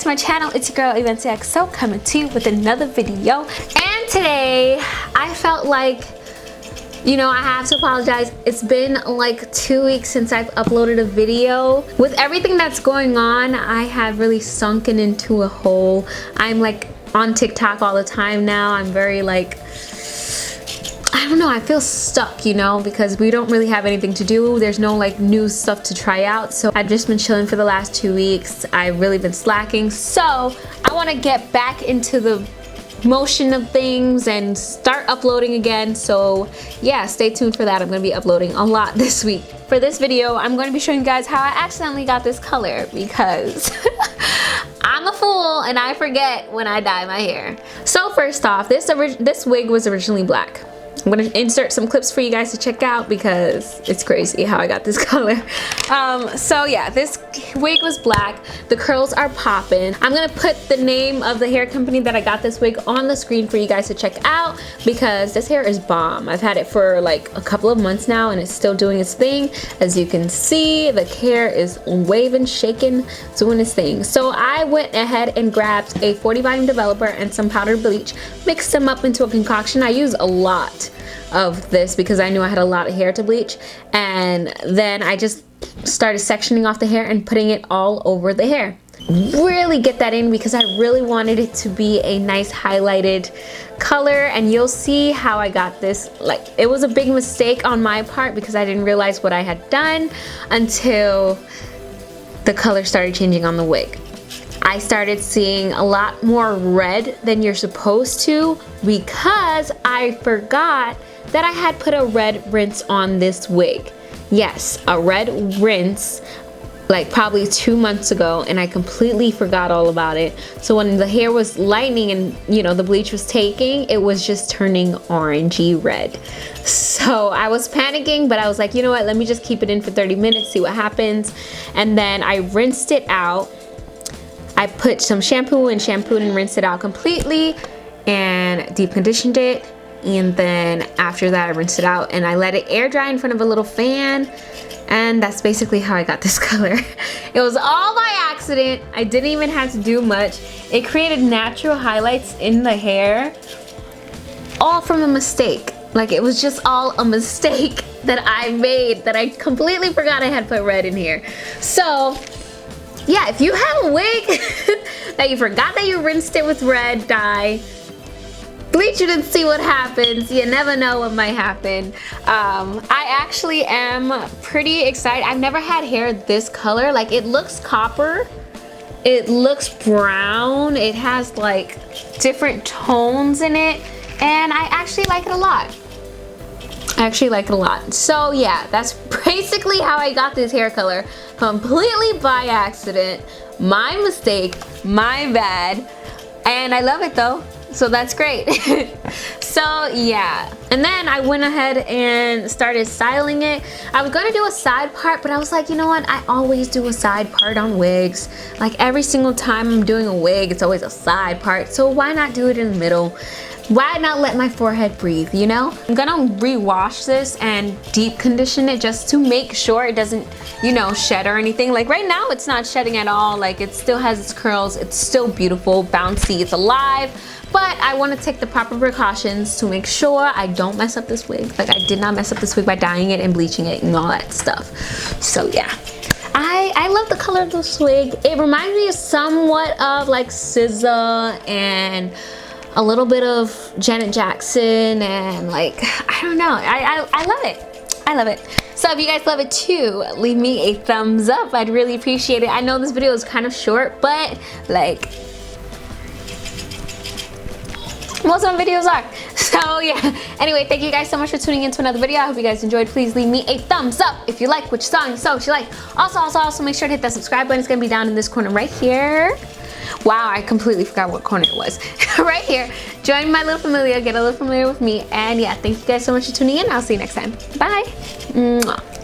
to my channel. It's your girl EventXO coming to you with another video. And today I felt like, you know, I have to apologize. It's been like 2 weeks since I've uploaded a video. With everything that's going on, I have really sunken into a hole. I'm like on TikTok all the time now. I'm very like, I don't know, I feel stuck, you know, because we don't really have anything to do. There's no like new stuff to try out. So I've just been chilling for the last 2 weeks. I've really been slacking. So I want to get back into the motion of things and start uploading again. So yeah, stay tuned for that. I'm going to be uploading a lot this week. For this video, I'm going to be showing you guys how I accidentally got this color because I'm a fool and I forget when I dye my hair. So first off, this wig was originally black. I'm gonna insert some clips for you guys to check out because it's crazy how I got this color. So yeah, this wig was black. The curls are popping. I'm gonna put the name of the hair company that I got this wig on the screen for you guys to check out because this hair is bomb. I've had it for like a couple of months now and it's still doing its thing. As you can see, the hair is waving, shaking, doing its thing. So I went ahead and grabbed a 40 volume developer and some powdered bleach, mixed them up into a concoction. I use a lot of this because I knew I had a lot of hair to bleach, and then I just started sectioning off the hair and putting it all over the hair. Really get that in because I really wanted it to be a nice highlighted color, and you'll see how I got this. Like, it was a big mistake on my part because I didn't realize what I had done until the color started changing on the wig. I started seeing a lot more red than you're supposed to because I forgot that I had put a red rinse on this wig. Yes, a red rinse, like probably 2 months ago, and I completely forgot all about it. So when the hair was lightening and, you know, the bleach was taking, it was just turning orangey red. So I was panicking, but I was like, you know what, let me just keep it in for 30 minutes, see what happens. And then I rinsed it out. I put some shampoo and rinsed it out completely and deep conditioned it. And then after that I rinsed it out and I let it air dry in front of a little fan, and that's basically how I got this color. It was all by accident. I didn't even have to do much. It created natural highlights in the hair, all from a mistake. Like, it was just all a mistake that I made, that I completely forgot I had put red in here. So yeah, if you have a wig that you forgot that you rinsed it with red dye, bleach it and see what happens. You never know what might happen. I actually am pretty excited. I've never had hair this color. Like, it looks copper, it looks brown, it has like different tones in it, and I actually like it a lot. So yeah, that's basically how I got this hair color, completely by accident. My mistake, my bad, and I love it though. So that's great. So yeah, and then I went ahead and started styling it. I was gonna do a side part, but I was like, you know what, I always do a side part on wigs. Like, every single time I'm doing a wig, it's always a side part, so why not do it in the middle? Why not let my forehead breathe, you know? I'm gonna rewash this and deep condition it just to make sure it doesn't, you know, shed or anything. Like, right now it's not shedding at all. Like, it still has its curls, it's still beautiful, bouncy, it's alive. But I want to take the proper precautions to make sure I don't mess up this wig. Like, I did not mess up this wig by dyeing it and bleaching it and all that stuff. So yeah, I love the color of this wig. It reminds me of somewhat of like SZA and a little bit of Janet Jackson, and like, I don't know, I love it. I love it. So if you guys love it too, leave me a thumbs up. I'd really appreciate it. I know this video is kind of short, but like, most of my videos are. So yeah, anyway, thank you guys so much for tuning in to another video. I hope you guys enjoyed. Please leave me a thumbs up if you like which song you like. Also make sure to hit that subscribe button. It's gonna be down in this corner right here. Wow, I completely forgot what corner it was. Right here. Join my little familia, get a little familiar with me, and yeah, thank you guys so much for tuning in. I'll see you next time. Bye. Mwah.